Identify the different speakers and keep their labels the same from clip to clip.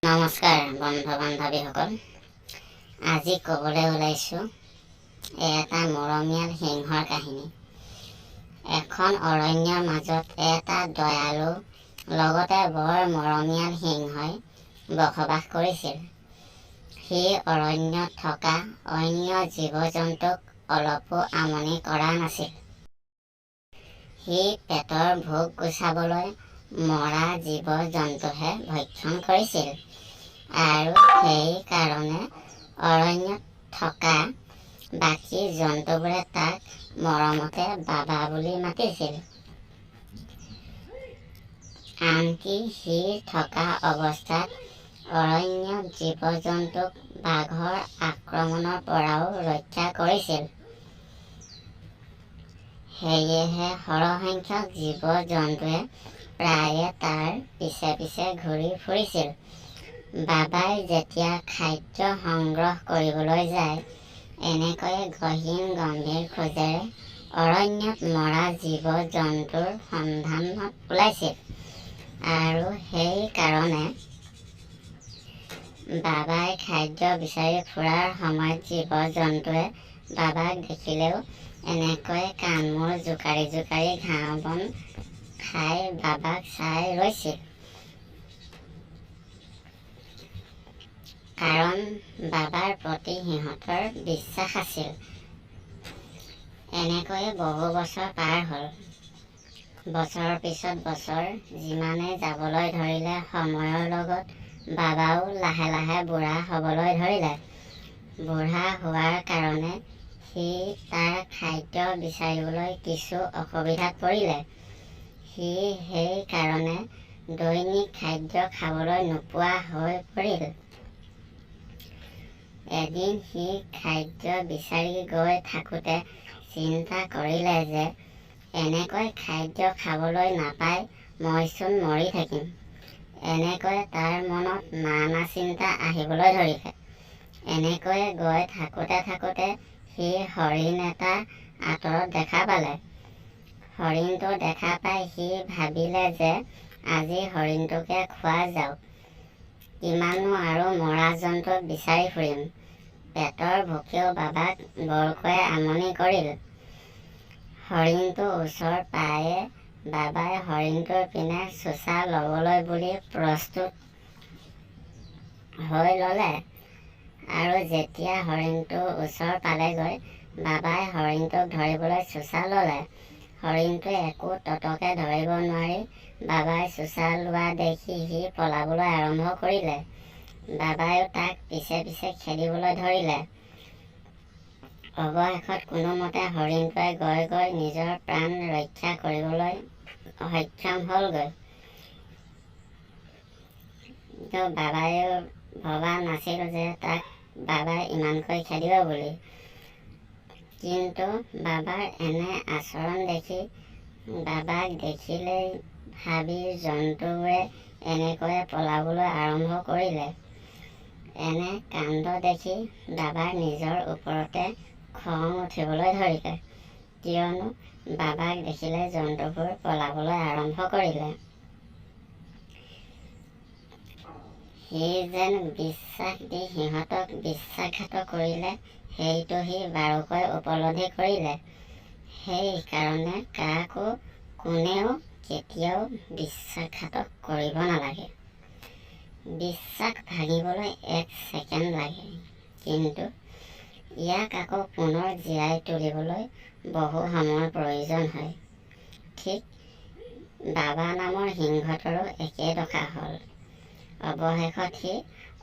Speaker 1: নমস্কাৰ বন্ধু বান্ধৱীসকল, আজি ক'বলৈ ওলাইছোঁ এটা মৰমীয়াল সিংহৰ কাহিনী। এখন অৰণ্যৰ মাজত এটা দয়ালু লগতে বৰ মৰমীয়াল সিংহই বসবাস কৰিছিল। সি অৰণ্যত থকা অন্য জীৱ জন্তুক অলপো আমনি কৰা নাছিল। সি পেটৰ ভোক গুচাবলৈ মৰা জীৱ জন্তুহে ভক্ষণ কৰিছিল আৰু সেইকাৰণে অৰণ্যত থকা বাকী জন্তুবোৰে তাক মৰমতে বাবা বুলি মাতিছিল। আনকি সি থকা অৱস্থাত অৰণ্যত জীৱ জন্তুক বাঘৰ আক্ৰমণৰ পৰাও ৰক্ষা কৰিছিল। সেয়েহে সৰহসংখ্যক জীৱ জন্তুৱে প্ৰায়ে তাৰ পিছে পিছে ঘূৰি ফুৰিছিল। বাবাই যেতিয়া খাদ্য সংগ্ৰহ কৰিবলৈ যায়, এনেকৈয়ে গহীন গম্ভীৰ খোজেৰে অৰণ্যত মৰা জীৱ জন্তুৰ সন্ধানত ওলাইছিল আৰু সেইকাৰণে বাবাই খাদ্য বিচাৰি ফুৰাৰ সময়ত জীৱ জন্তুৱে বাবাক দেখিলেও এনেকৈ কাণমূৰ জোকাৰি জোকাৰি ঘাঁহ বন খাই বাবাক চাই ৰৈছিল। কাৰণ বাবাৰ প্ৰতি সিহঁতৰ বিশ্বাস আছিল। এনেকৈয়ে বহু বছৰ পাৰ হ'ল। বছৰৰ পিছত বছৰ যিমানে যাবলৈ ধৰিলে, সময়ৰ লগত বাবাও লাহে লাহে বুঢ়া হ'বলৈ ধৰিলে। বুঢ়া হোৱাৰ কাৰণে সি তাৰ খাদ্য বিচাৰিবলৈ কিছু অসুবিধাত পৰিলে। সি সেইকাৰণে দৈনিক খাদ্য খাবলৈ নোপোৱা হৈ পৰিল। এদিন সি খাদ্য বিচাৰি গৈ থাকোঁতে চিন্তা কৰিলে যে এনেকৈ খাদ্য খাবলৈ নাপাই মইচোন মৰি থাকিম। এনেকৈ তাৰ মনত নানা চিন্তা আহিবলৈ ধৰিলে। এনেকৈয়ে গৈ থাকোঁতে থাকোঁতে সি হৰিণ এটা আঁতৰত দেখা পালে। হৰিণটো দেখা পাই সি ভাবিলে যে আজি হৰিণটোকে খোৱা যাওক। কিমাননো আৰু মৰা জন্তু বিচাৰি ফুৰিম। পেটৰ ভোকেও বাবাক বৰকৈ আমনি কৰিল। হৰিণটো ওচৰ পায়ে বাবাই হৰিণটোৰ পিনে চোঁচা ল'বলৈ বুলি প্ৰস্তুত হৈ ল'লে আৰু যেতিয়া হৰিণটো ওচৰ পালেগৈ, বাবাই হৰিণটোক ধৰিবলৈ চোঁচা ল'লে। হৰিণটোৱে একো ততকে ধৰিব নোৱাৰি বাবাই চোঁচা লোৱা দেখি সি পলাবলৈ আৰম্ভ কৰিলে। বাবাইও তাক পিছে পিছে খেদিবলৈ ধৰিলে। অৱশেষত কোনোমতে হৰিণটোৱে গৈ গৈ নিজৰ প্ৰাণ ৰক্ষা কৰিবলৈ সক্ষম হ'লগৈ। কিন্তু বাবাইও ভবা নাছিল যে তাক বাবাই ইমানকৈ খেদিব বুলি। কিন্তু বাবাৰ এনে আচৰণ দেখি বাবাক দেখিলেই হাবিৰ জন্তুবোৰে এনেকৈয়ে পলাবলৈ আৰম্ভ কৰিলে। এনে কাণ্ড দেখি বাবাৰ নিজৰ ওপৰতে খং উঠিবলৈ ধৰিলে, কিয়নো বাবাক দেখিলে জন্তুবোৰ পলাবলৈ আৰম্ভ কৰিলে। সি যেন বিশ্বাস দি সিহঁতক বিশ্বাসঘাত কৰিলে, সেইটো সি বাৰুকৈ উপলব্ধি কৰিলে। সেইকাৰণে কাকো কোনেও কেতিয়াও বিশ্বাসঘাত কৰিব নালাগে। বিশ্বাস ভাঙিবলৈ 1 ছেকেণ্ড লাগে, কিন্তু ইয়াক আকৌ পুনৰ জীয়াই তুলিবলৈ বহু সময়ৰ প্ৰয়োজন হয়। ঠিক বাবা নামৰ সিংহটোৰো একে দশা হ'ল। অৱশেষত সি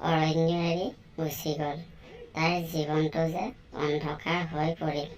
Speaker 1: অৰণ্য এৰি গুচি গ'ল। তাৰ জীৱনটো যে অন্ধকাৰ হৈ পৰিল।